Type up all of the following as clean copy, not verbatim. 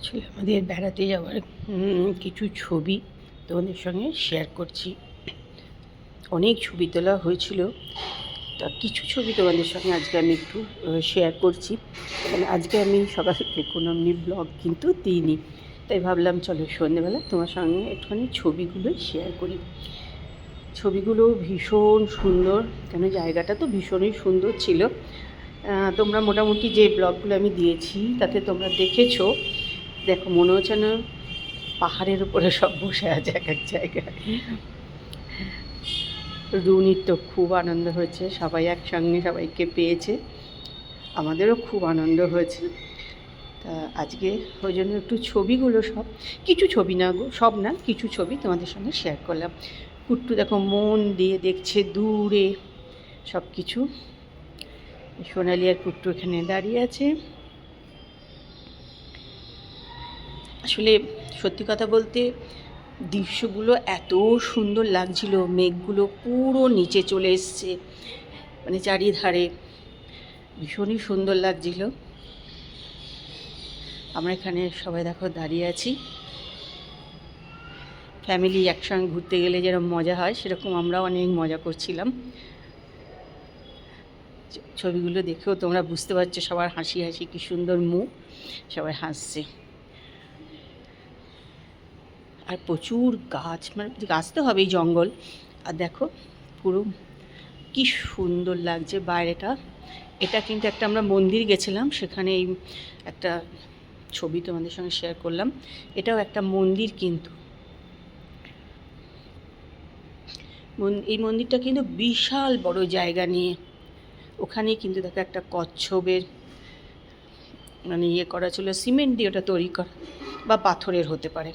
আসলে আমাদের বেড়াতে যাওয়ার কিছু ছবি তোমাদের সঙ্গে শেয়ার করছি। অনেক ছবি তোলা হয়েছিল, তা কিছু ছবি তোমাদের সঙ্গে আজকে আমি একটু শেয়ার করছি। কারণ আজকে আমি সকাল থেকে কোনো এমনি ব্লগ কিন্তু দিইনি, তাই ভাবলাম চলো সন্ধ্যেবেলা তোমার সঙ্গে একটুখানি ছবিগুলো শেয়ার করি। ছবিগুলো ভীষণ সুন্দর, কেন জায়গাটা তো ভীষণই সুন্দর ছিল। তোমরা মোটামুটি যে ব্লগগুলো আমি দিয়েছি তাতে তোমরা দেখেছো। দেখো, মনে হচ্ছে না পাহাড়ের উপরে সব বসে আছে এক এক জায়গায়। রুনির তো খুব আনন্দ হয়েছে, সবাই একসঙ্গে সবাইকে পেয়েছে, আমাদেরও খুব আনন্দ হয়েছে। তা আজকে ওই জন্য একটু ছবিগুলো কিছু ছবি না গো, সব না, কিছু ছবি তোমাদের সঙ্গে শেয়ার করলাম। কুট্টু দেখো মন দিয়ে দেখছে দূরে সব কিছু। সোনালি আর কুট্টু এখানে দাঁড়িয়ে আছে। আসলে সত্যি কথা বলতে দৃশ্যগুলো এত সুন্দর লাগছিল, মেঘগুলো পুরো নিচে চলে এসছে, মানে চারিধারে ভীষণই সুন্দর লাগছিল। আমরা এখানে সবাই দেখো দাঁড়িয়ে আছি। ফ্যামিলি একসঙ্গে ঘুরতে গেলে যেরকম মজা হয় সেরকম আমরাও অনেক মজা করছিলাম। ছবিগুলো দেখেও তোমরা বুঝতে পারছো সবার হাসি হাসি, কী সুন্দর মুখ, সবাই হাসছে। আর প্রচুর গাছ, মানে গাছ তো হবেই, জঙ্গল। আর দেখো পুরো কি সুন্দর লাগছে বাইরেটা। এটা কিন্তু একটা আমরা মন্দির গেছিলাম, সেখানে এই একটা ছবি তোমাদের সঙ্গে শেয়ার করলাম। এটাও একটা মন্দির, কিন্তু এই মন্দিরটা কিন্তু বিশাল বড় জায়গা নিয়ে। ওখানে কিন্তু দেখো একটা কচ্ছপের মানে ইয়ে করা ছিল, সিমেন্ট দিয়ে ওটা তৈরি করা, বা পাথরের হতে পারে।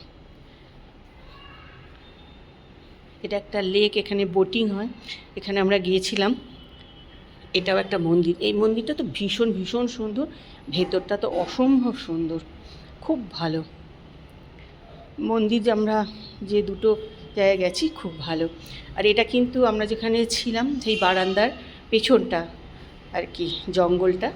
এটা একটা লেক, এখানে বোটিং হয়, এখানে আমরা গিয়েছিলাম। এটাও একটা মন্দির। এই মন্দিরটা তো ভীষণ ভীষণ সুন্দর, ভেতরটা তো অসম্ভব সুন্দর, খুব ভালো মন্দির। আমরা যে দুটো জায়গায় গেছি খুব ভালো। আর এটা কিন্তু আমরা যেখানে ছিলাম সেই বারান্দার পেছনটা আর কি, জঙ্গলটা